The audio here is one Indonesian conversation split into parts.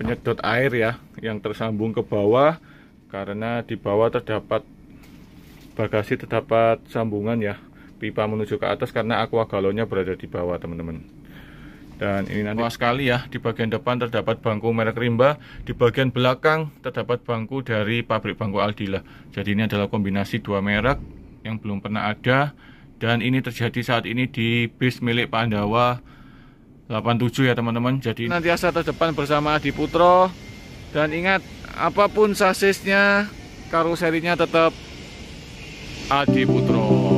penyedot air ya yang tersambung ke bawah, karena di bawah terdapat bagasi, terdapat sambungan ya pipa menuju ke atas karena aqua galonnya berada di bawah teman-teman. Dan ini nanti luas sekali ya, di bagian depan terdapat bangku merek Rimba, di bagian belakang terdapat bangku dari pabrik bangku Aldila. Jadi ini adalah kombinasi dua merek yang belum pernah ada, dan ini terjadi saat ini di bis milik Pandawa 87 ya teman-teman. Jadi nanti asa terdepan bersama Adi Putro, dan ingat apapun sasisnya, karoserinya tetap Adi Putro.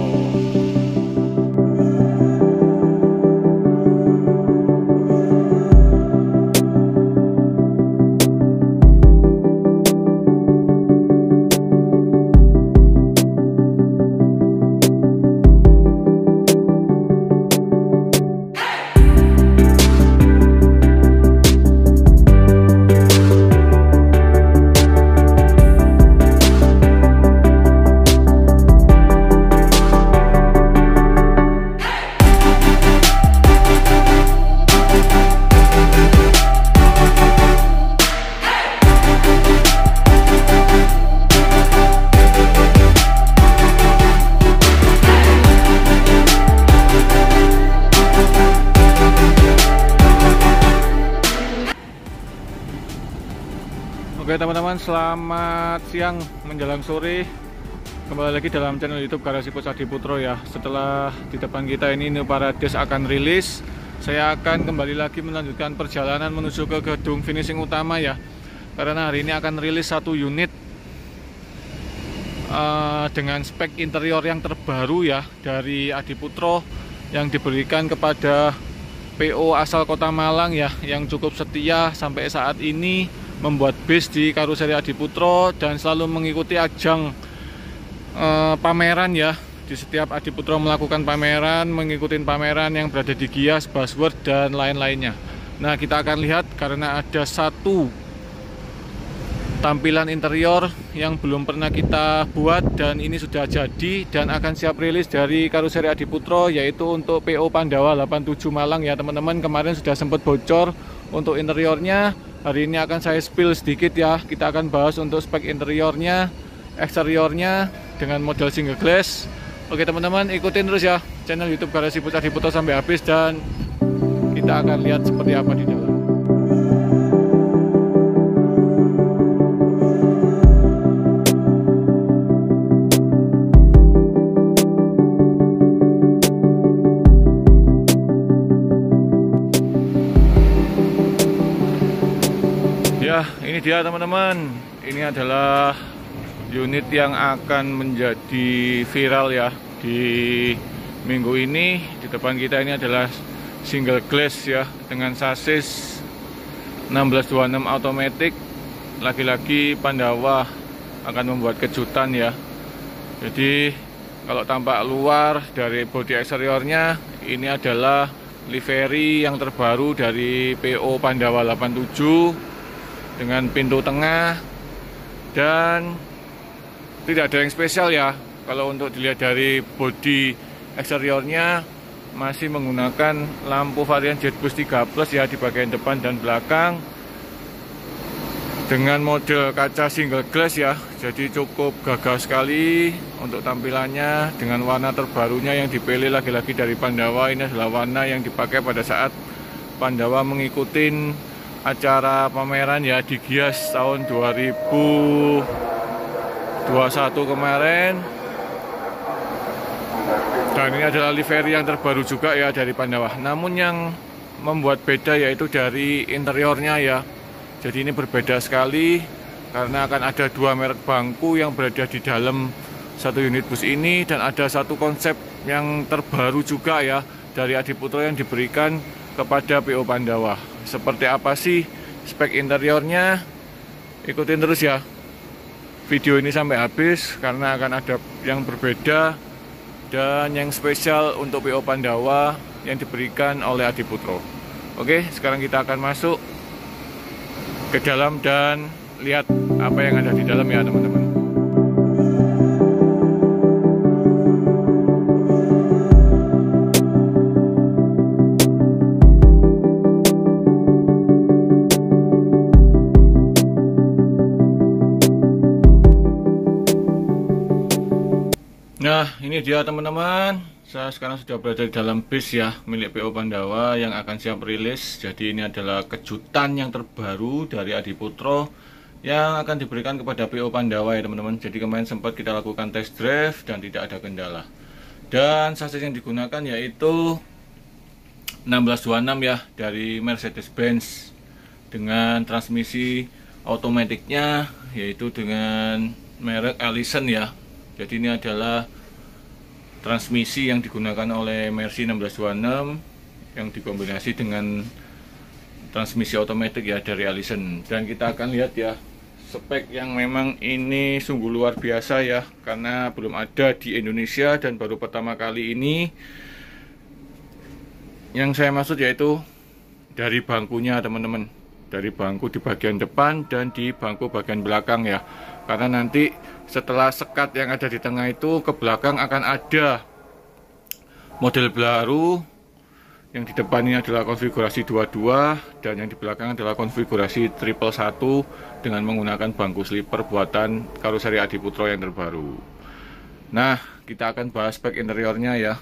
Oke teman-teman, selamat siang menjelang sore. Kembali lagi dalam channel YouTube Garasi Pos Adi Putro ya. Setelah di depan kita ini New Parades akan rilis, saya akan kembali lagi melanjutkan perjalanan menuju ke gedung finishing utama ya. Karena hari ini akan rilis satu unit dengan spek interior yang terbaru ya dari Adi Putro, yang diberikan kepada PO asal Kota Malang ya, yang cukup setia sampai saat ini membuat bis di karoseri Adi Putro dan selalu mengikuti ajang pameran ya. Di setiap Adi Putro melakukan pameran, mengikuti pameran yang berada di Gias, Buzzword dan lain-lainnya. Nah, kita akan lihat karena ada satu tampilan interior yang belum pernah kita buat dan ini sudah jadi dan akan siap rilis dari karoseri Adi Putro, yaitu untuk PO Pandawa 87 Malang ya teman-teman. Kemarin sudah sempat bocor untuk interiornya. Hari ini akan saya spill sedikit ya. Kita akan bahas untuk spek interiornya, eksteriornya dengan model single glass. Oke teman-teman, ikutin terus ya channel YouTube Garasi Pos Adi Putro sampai habis dan kita akan lihat seperti apa di dalam. Ya, ini dia teman-teman. Ini adalah unit yang akan menjadi viral ya di minggu ini. Di depan kita ini adalah single glass ya, dengan sasis 1626 automatic. Lagi-lagi Pandawa akan membuat kejutan ya. Jadi kalau tampak luar dari bodi eksteriornya, ini adalah livery yang terbaru dari PO Pandawa 87 dengan pintu tengah, dan tidak ada yang spesial ya. Kalau untuk dilihat dari bodi eksteriornya, masih menggunakan lampu varian Jetbus 3 Plus ya di bagian depan dan belakang, dengan model kaca single glass ya. Jadi cukup gagah sekali untuk tampilannya, dengan warna terbarunya yang dipilih lagi-lagi dari Pandawa. Ini adalah warna yang dipakai pada saat Pandawa mengikuti acara pameran ya di Gias tahun 2021 kemarin. Dan ini adalah livery yang terbaru juga ya dari Pandawa. Namun yang membuat beda yaitu dari interiornya ya. Jadi ini berbeda sekali karena akan ada dua merek bangku yang berada di dalam satu unit bus ini, dan ada satu konsep yang terbaru juga ya dari Adi Putro yang diberikan kepada PO Pandawa. Seperti apa sih spek interiornya? Ikutin terus ya video ini sampai habis karena akan ada yang berbeda dan yang spesial untuk PO Pandawa yang diberikan oleh Adi Putro. Oke, sekarang kita akan masuk ke dalam dan lihat apa yang ada di dalam ya teman-teman. Nah, ini dia teman-teman. Saya sekarang sudah berada di dalam bis ya, milik PO Pandawa yang akan siap rilis. Jadi ini adalah kejutan yang terbaru dari Adiputro yang akan diberikan kepada PO Pandawa ya teman-teman. Jadi kemarin sempat kita lakukan test drive dan tidak ada kendala. Dan chassis yang digunakan yaitu 1626 ya, dari Mercedes-Benz dengan transmisi otomatiknya yaitu dengan merek Allison ya. Jadi ini adalah transmisi yang digunakan oleh Mercy 1626 yang dikombinasi dengan transmisi otomatis ya dari Allison. Dan kita akan lihat ya spek yang memang ini sungguh luar biasa ya, karena belum ada di Indonesia dan baru pertama kali ini. Yang saya maksud yaitu dari bangkunya teman-teman, dari bangku di bagian depan dan di bangku bagian belakang ya. Karena nanti setelah sekat yang ada di tengah itu, ke belakang akan ada model baru. Yang di depan ini adalah konfigurasi 22 dan yang di belakang adalah konfigurasi 111 dengan menggunakan bangku sleeper buatan karoseri Adiputro yang terbaru. Nah, kita akan bahas spek interiornya ya.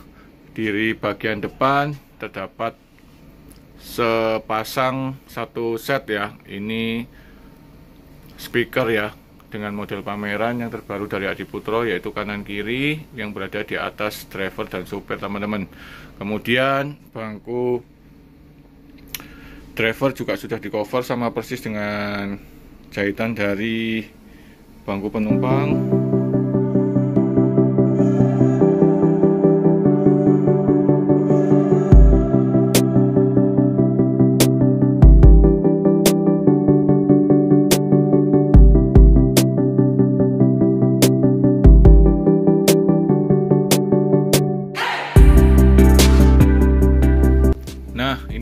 Di bagian depan terdapat sepasang satu set ya. Ini speaker ya, dengan model pameran yang terbaru dari Adiputro, yaitu kanan kiri yang berada di atas driver dan supir teman-teman. Kemudian bangku driver juga sudah di cover sama persis dengan jahitan dari bangku penumpang.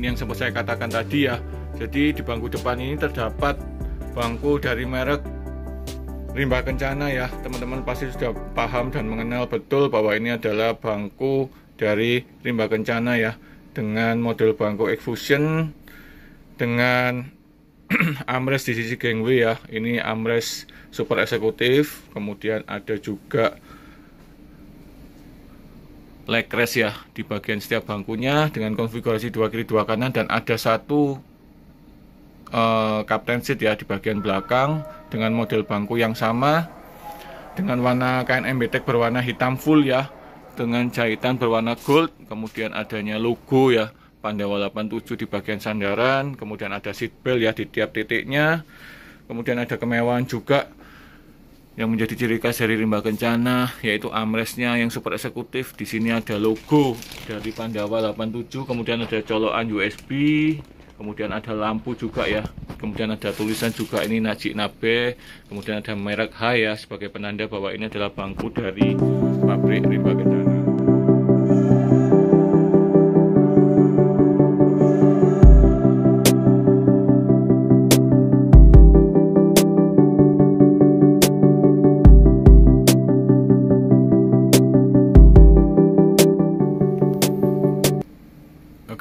Yang sempat saya katakan tadi ya, jadi di bangku depan ini terdapat bangku dari merek Rimba Kencana ya. Teman-teman pasti sudah paham dan mengenal betul bahwa ini adalah bangku dari Rimba Kencana ya, dengan model bangku Exfusion dengan armrest di sisi gangway ya. Ini armrest super eksekutif, kemudian ada juga leg rest ya di bagian setiap bangkunya dengan konfigurasi 2 kiri 2 kanan, dan ada satu captain seat ya di bagian belakang dengan model bangku yang sama dengan warna kain MBTEC berwarna hitam full ya, dengan jahitan berwarna gold. Kemudian adanya logo ya Pandawa 87 di bagian sandaran, kemudian ada seat belt ya di tiap titiknya. Kemudian ada kemewahan juga yang menjadi ciri khas dari Rimba Kencana, yaitu armrestnya yang super eksekutif. Di sini ada logo dari Pandawa 87, kemudian ada colokan USB, kemudian ada lampu juga ya, kemudian ada tulisan juga ini Najik Nabe, kemudian ada merek H ya sebagai penanda bahwa ini adalah bangku dari pabrik Rimba Kencana.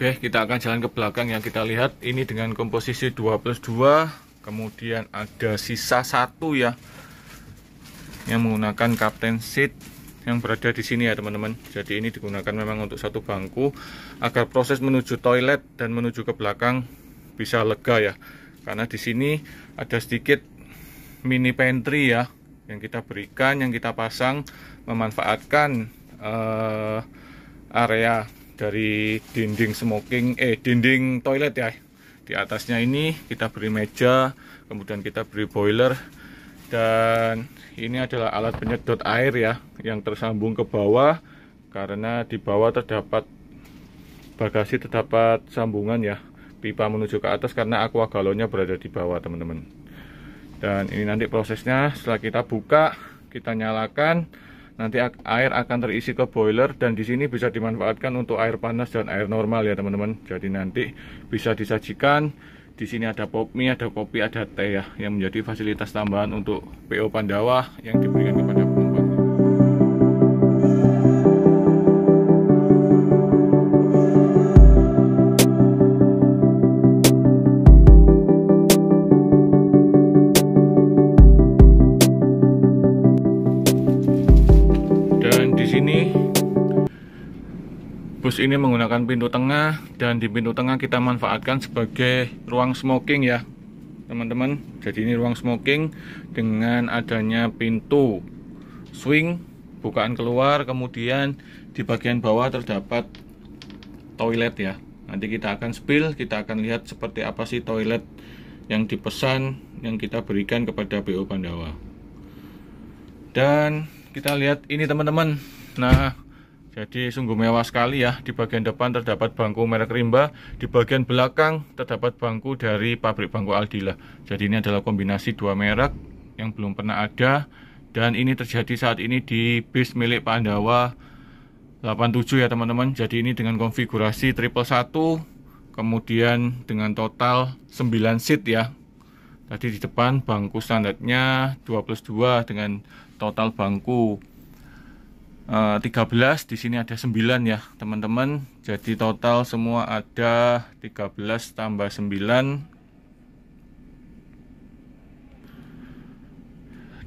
Oke, kita akan jalan ke belakang yang kita lihat ini dengan komposisi 2+2, kemudian ada sisa satu ya yang menggunakan captain seat yang berada di sini ya teman-teman. Jadi ini digunakan memang untuk satu bangku agar proses menuju toilet dan menuju ke belakang bisa lega ya. Karena di sini ada sedikit mini pantry ya yang kita berikan, yang kita pasang memanfaatkan area dari dinding dinding toilet ya. Di atasnya ini kita beri meja, kemudian kita beri boiler, dan ini adalah alat penyedot air ya yang tersambung ke bawah, karena di bawah terdapat bagasi, terdapat sambungan ya pipa menuju ke atas karena aqua galonnya berada di bawah teman-teman. Dan ini nanti prosesnya setelah kita buka, kita nyalakan, nanti air akan terisi ke boiler, dan di sini bisa dimanfaatkan untuk air panas dan air normal ya teman-teman. Jadi nanti bisa disajikan. Di sini ada pop mie, ada kopi, ada teh ya, yang menjadi fasilitas tambahan untuk PO Pandawa yang diberikan kepada penumpang. bus ini menggunakan pintu tengah, dan di pintu tengah kita manfaatkan sebagai ruang smoking ya teman-teman. Jadi ini ruang smoking dengan adanya pintu swing bukaan keluar, kemudian di bagian bawah terdapat toilet ya. Nanti kita akan spill, kita akan lihat seperti apa sih toilet yang dipesan yang kita berikan kepada BO Pandawa. Dan kita lihat ini teman-teman. Nah, jadi sungguh mewah sekali ya. Di bagian depan terdapat bangku merek Rimba, di bagian belakang terdapat bangku dari pabrik bangku Aldila. Jadi ini adalah kombinasi dua merek yang belum pernah ada, dan ini terjadi saat ini di bis milik Pandawa 87 ya teman-teman. Jadi ini dengan konfigurasi 111, kemudian dengan total 9 seat ya. Tadi di depan bangku standarnya 2+2 dengan total bangku 13, di sini ada 9 ya teman-teman. Jadi total semua ada 13 tambah 9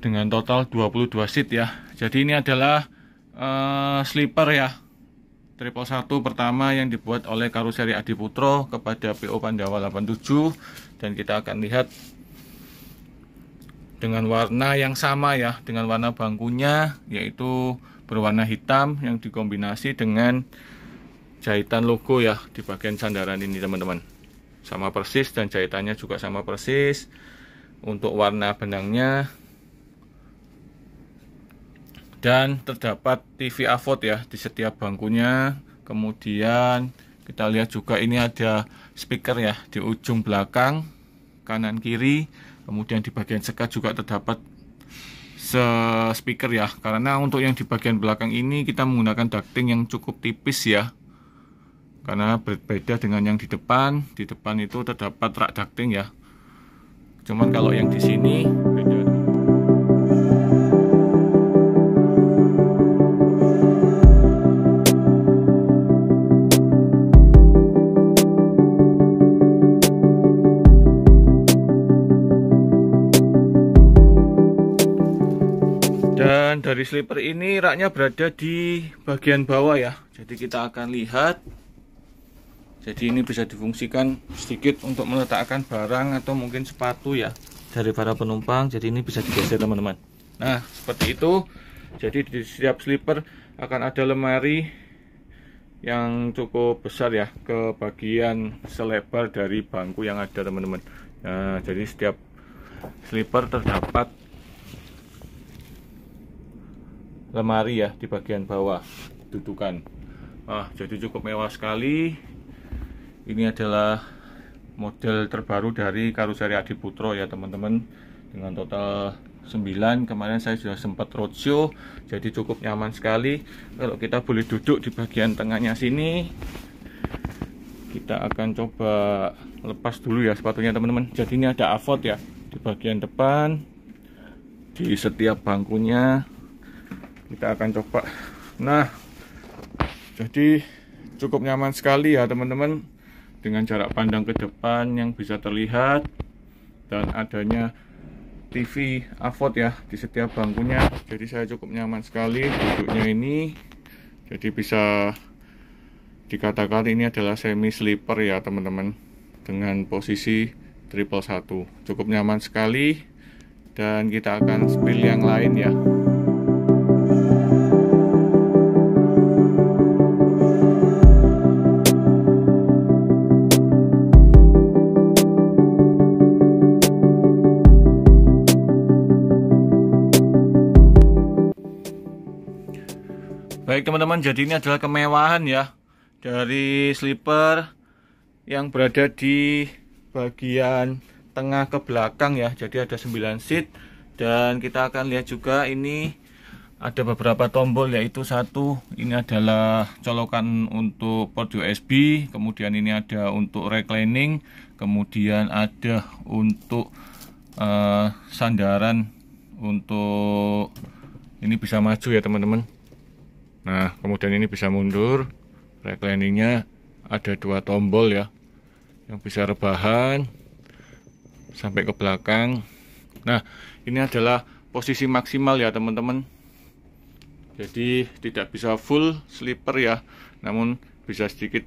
dengan total 22 seat ya. Jadi ini adalah sleeper ya 111 pertama yang dibuat oleh Karuseri Adiputro kepada PO Pandawa 87, dan kita akan lihat dengan warna yang sama ya, dengan warna bangkunya yaitu berwarna hitam yang dikombinasi dengan jahitan logo ya di bagian sandaran ini teman-teman. Sama persis, dan jahitannya juga sama persis. Untuk warna benangnya, dan terdapat TV AVOD ya di setiap bangkunya. Kemudian kita lihat juga ini ada speaker ya di ujung belakang kanan kiri. Kemudian di bagian sekat juga terdapat speaker ya, karena untuk yang di bagian belakang ini kita menggunakan ducting yang cukup tipis ya, karena berbeda dengan yang di depan. Di depan itu terdapat rak ducting ya, cuman kalau yang di sini beda. Dan dari sleeper ini raknya berada di bagian bawah ya. Jadi kita akan lihat. Jadi ini bisa difungsikan sedikit untuk meletakkan barang atau mungkin sepatu ya dari para penumpang. Jadi ini bisa digeser teman-teman. Nah seperti itu. Jadi di setiap sleeper akan ada lemari yang cukup besar ya ke bagian selebar dari bangku yang ada teman-teman. Nah jadi setiap sleeper terdapat lemari ya di bagian bawah dudukan. Jadi cukup mewah sekali. Ini adalah model terbaru dari Karuseri Adiputro ya teman-teman, dengan total 9. Kemarin saya sudah sempat roadshow, jadi cukup nyaman sekali. Kalau kita boleh duduk di bagian tengahnya sini, kita akan coba lepas dulu ya sepatunya teman-teman. Jadi ini ada AVOD ya di bagian depan, di setiap bangkunya. Kita akan coba. Nah, jadi cukup nyaman sekali ya teman-teman, dengan jarak pandang ke depan yang bisa terlihat, dan adanya TV AVOD ya di setiap bangkunya. Jadi saya cukup nyaman sekali duduknya ini. Jadi bisa dikatakan ini adalah semi sleeper ya teman-teman, dengan posisi 111. Cukup nyaman sekali, dan kita akan spill yang lain ya. Baik teman-teman, jadi ini adalah kemewahan ya dari sleeper yang berada di bagian tengah ke belakang ya. Jadi ada 9 seat, dan kita akan lihat juga ini ada beberapa tombol, yaitu satu ini adalah colokan untuk port USB, kemudian ini ada untuk reclining, kemudian ada untuk sandaran untuk ini bisa maju ya teman-teman. Nah kemudian ini bisa mundur. Recliningnya ada 2 tombol ya, yang bisa rebahan sampai ke belakang. Nah ini adalah posisi maksimal ya teman-teman. Jadi tidak bisa full sleeper ya, namun bisa sedikit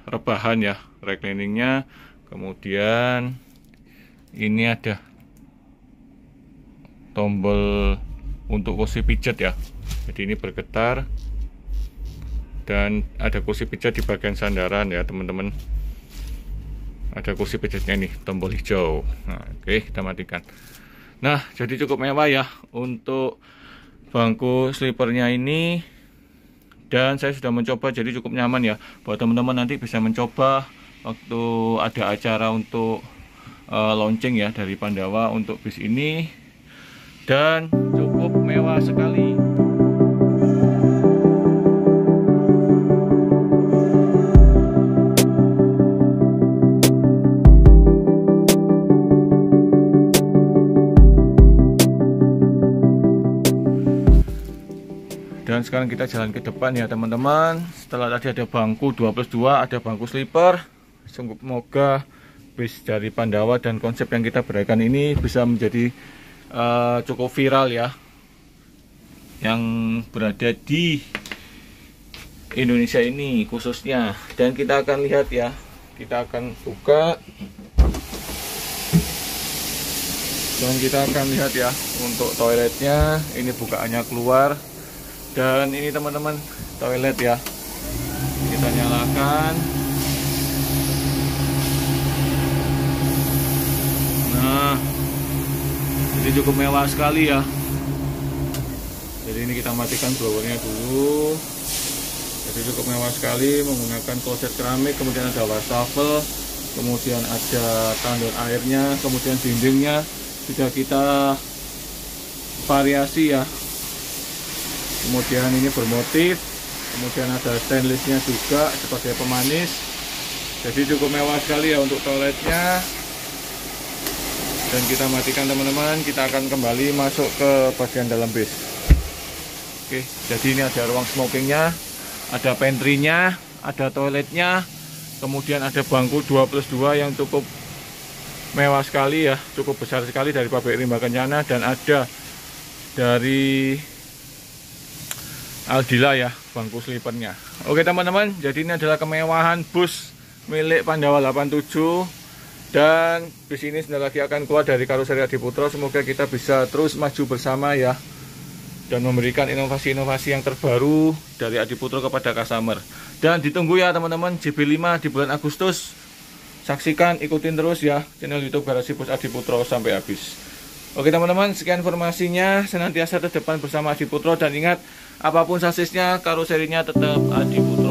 rebahan ya recliningnya. Kemudian ini ada tombol untuk kursi pijat ya, jadi ini bergetar, dan ada kursi pijat di bagian sandaran ya teman-teman. Ada kursi pijatnya nih, tombol hijau. Nah, oke, kita matikan. Nah, jadi cukup mewah ya untuk bangku sleepernya ini, dan saya sudah mencoba, jadi cukup nyaman ya. Buat teman-teman nanti bisa mencoba waktu ada acara untuk launching ya dari Pandawa untuk bis ini, dan cukup mewah sekali. Dan sekarang kita jalan ke depan ya teman-teman. Setelah tadi ada bangku 2+2, ada bangku sleeper. Semoga bis dari Pandawa dan konsep yang kita berikan ini bisa menjadi cukup viral ya, yang berada di Indonesia ini khususnya. Dan kita akan lihat ya, kita akan buka dan kita akan lihat ya untuk toiletnya. Ini bukaannya keluar. Dan ini teman-teman toilet ya, kita nyalakan. Nah, jadi cukup mewah sekali ya. Jadi ini kita matikan blowernya dulu. Jadi cukup mewah sekali menggunakan kloset keramik, kemudian ada wastafel, kemudian ada tandon airnya, kemudian dindingnya sudah kita variasi ya. Kemudian ini bermotif, kemudian ada stainlessnya juga sebagai pemanis. Jadi cukup mewah sekali ya untuk toiletnya. Dan kita matikan teman-teman, kita akan kembali masuk ke bagian dalam bis. Oke, jadi ini ada ruang smokingnya, ada pantry-nya, ada toiletnya, kemudian ada bangku 2+2 yang cukup mewah sekali ya, cukup besar sekali dari pabrik Rimba Kencana, dan ada dari Aldila ya bangku sleepernya. Oke teman-teman, jadi ini adalah kemewahan bus milik Pandawa 87, dan bis ini sebentar lagi akan keluar dari karoseri Adiputro. Semoga kita bisa terus maju bersama ya, dan memberikan inovasi-inovasi yang terbaru dari Adiputro kepada customer. Dan ditunggu ya teman-teman JB5 di bulan Agustus. Saksikan, ikutin terus ya channel YouTube Garasi Bus Adiputro sampai habis. Oke teman-teman, sekian informasinya. Senantiasa terdepan bersama Adiputro, dan ingat, apapun sasisnya, karoserinya tetap Adiputro.